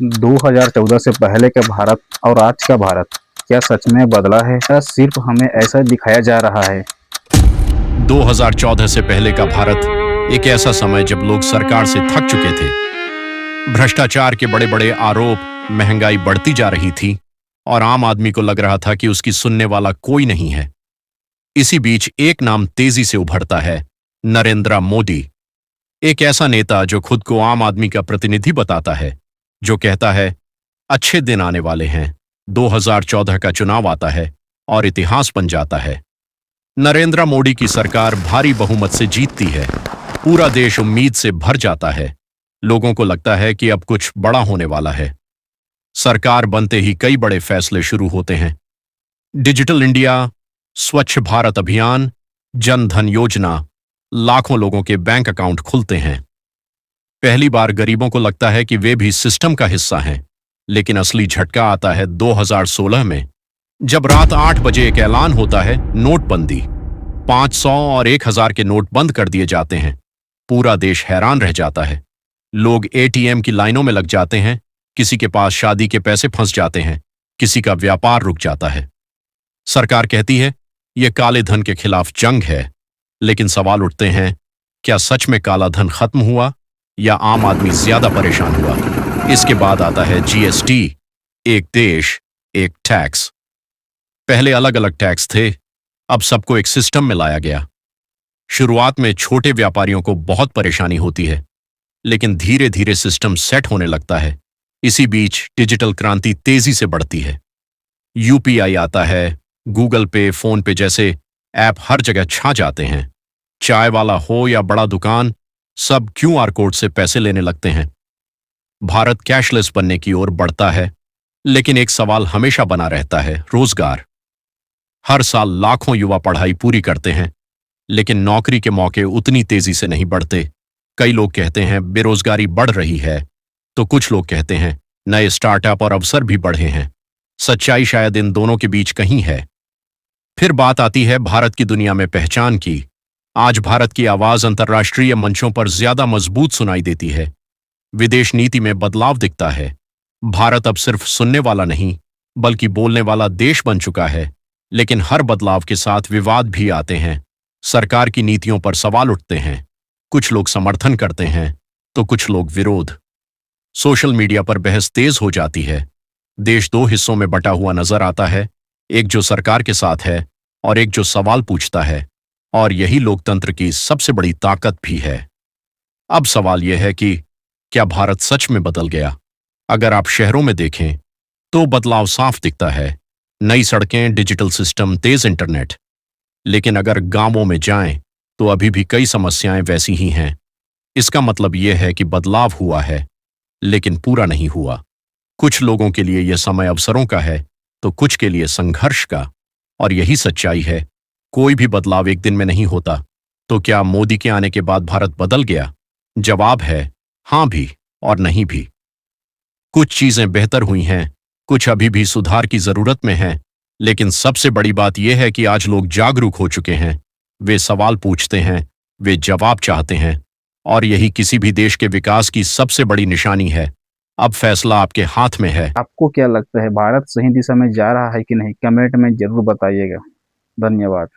2014 से पहले का भारत और आज का भारत क्या सच में बदला है या सिर्फ हमें ऐसा दिखाया जा रहा है? 2014 से पहले का भारत एक ऐसा समय जब लोग सरकार से थक चुके थे। भ्रष्टाचार के बड़े बड़े आरोप, महंगाई बढ़ती जा रही थी और आम आदमी को लग रहा था कि उसकी सुनने वाला कोई नहीं है। इसी बीच एक नाम तेजी से उभरता है, नरेंद्र मोदी। एक ऐसा नेता जो खुद को आम आदमी का प्रतिनिधि बताता है, जो कहता है अच्छे दिन आने वाले हैं, 2014 का चुनाव आता है और इतिहास बन जाता है। नरेंद्र मोदी की सरकार भारी बहुमत से जीतती है। पूरा देश उम्मीद से भर जाता है। लोगों को लगता है कि अब कुछ बड़ा होने वाला है। सरकार बनते ही कई बड़े फैसले शुरू होते हैं। डिजिटल इंडिया, स्वच्छ भारत अभियान, जन धन योजना, लाखों लोगों के बैंक अकाउंट खुलते हैं। पहली बार गरीबों को लगता है कि वे भी सिस्टम का हिस्सा हैं, लेकिन असली झटका आता है 2016 में, जब रात 8 बजे एक ऐलान होता है, नोटबंदी। 500 और 1000 के नोट बंद कर दिए जाते हैं। पूरा देश हैरान रह जाता है। लोग एटीएम की लाइनों में लग जाते हैं, किसी के पास शादी के पैसे फंस जाते हैं, किसी का व्यापार रुक जाता है। सरकार कहती है यह काले धन के खिलाफ जंग है, लेकिन सवाल उठते हैं, क्या सच में काला धन खत्म हुआ या आम आदमी ज्यादा परेशान हुआ? इसके बाद आता है जीएसटी, एक देश एक टैक्स। पहले अलग अलग टैक्स थे, अब सबको एक सिस्टम में लाया गया। शुरुआत में छोटे व्यापारियों को बहुत परेशानी होती है, लेकिन धीरे धीरे सिस्टम सेट होने लगता है। इसी बीच डिजिटल क्रांति तेजी से बढ़ती है। यूपीआई आता है, गूगल पे, फोन पे जैसे ऐप हर जगह छा जाते हैं। चाय वाला हो या बड़ा दुकान, सब क्यूआर कोड से पैसे लेने लगते हैं। भारत कैशलेस बनने की ओर बढ़ता है, लेकिन एक सवाल हमेशा बना रहता है, रोजगार। हर साल लाखों युवा पढ़ाई पूरी करते हैं, लेकिन नौकरी के मौके उतनी तेजी से नहीं बढ़ते। कई लोग कहते हैं बेरोजगारी बढ़ रही है, तो कुछ लोग कहते हैं नए स्टार्टअप और अवसर भी बढ़े हैं। सच्चाई शायद इन दोनों के बीच कहीं है। फिर बात आती है भारत की दुनिया में पहचान की। आज भारत की आवाज अंतर्राष्ट्रीय मंचों पर ज्यादा मजबूत सुनाई देती है। विदेश नीति में बदलाव दिखता है। भारत अब सिर्फ सुनने वाला नहीं, बल्कि बोलने वाला देश बन चुका है। लेकिन हर बदलाव के साथ विवाद भी आते हैं। सरकार की नीतियों पर सवाल उठते हैं। कुछ लोग समर्थन करते हैं, तो कुछ लोग विरोध। सोशल मीडिया पर बहस तेज हो जाती है। देश दो हिस्सों में बटा हुआ नजर आता है, एक जो सरकार के साथ है और एक जो सवाल पूछता है। और यही लोकतंत्र की सबसे बड़ी ताकत भी है। अब सवाल यह है कि क्या भारत सच में बदल गया? अगर आप शहरों में देखें तो बदलाव साफ दिखता है। नई सड़कें, डिजिटल सिस्टम, तेज इंटरनेट। लेकिन अगर गांवों में जाएं तो अभी भी कई समस्याएं वैसी ही हैं। इसका मतलब यह है कि बदलाव हुआ है, लेकिन पूरा नहीं हुआ। कुछ लोगों के लिए यह समय अवसरों का है, तो कुछ के लिए संघर्ष का। और यही सच्चाई है, कोई भी बदलाव एक दिन में नहीं होता। तो क्या मोदी के आने के बाद भारत बदल गया? जवाब है हां भी और नहीं भी। कुछ चीजें बेहतर हुई हैं, कुछ अभी भी सुधार की जरूरत में हैं। लेकिन सबसे बड़ी बात यह है कि आज लोग जागरूक हो चुके हैं। वे सवाल पूछते हैं, वे जवाब चाहते हैं। और यही किसी भी देश के विकास की सबसे बड़ी निशानी है। अब फैसला आपके हाथ में है। आपको क्या लगता है, भारत सही दिशा में जा रहा है कि नहीं? कमेंट में जरूर बताइएगा। धन्यवाद।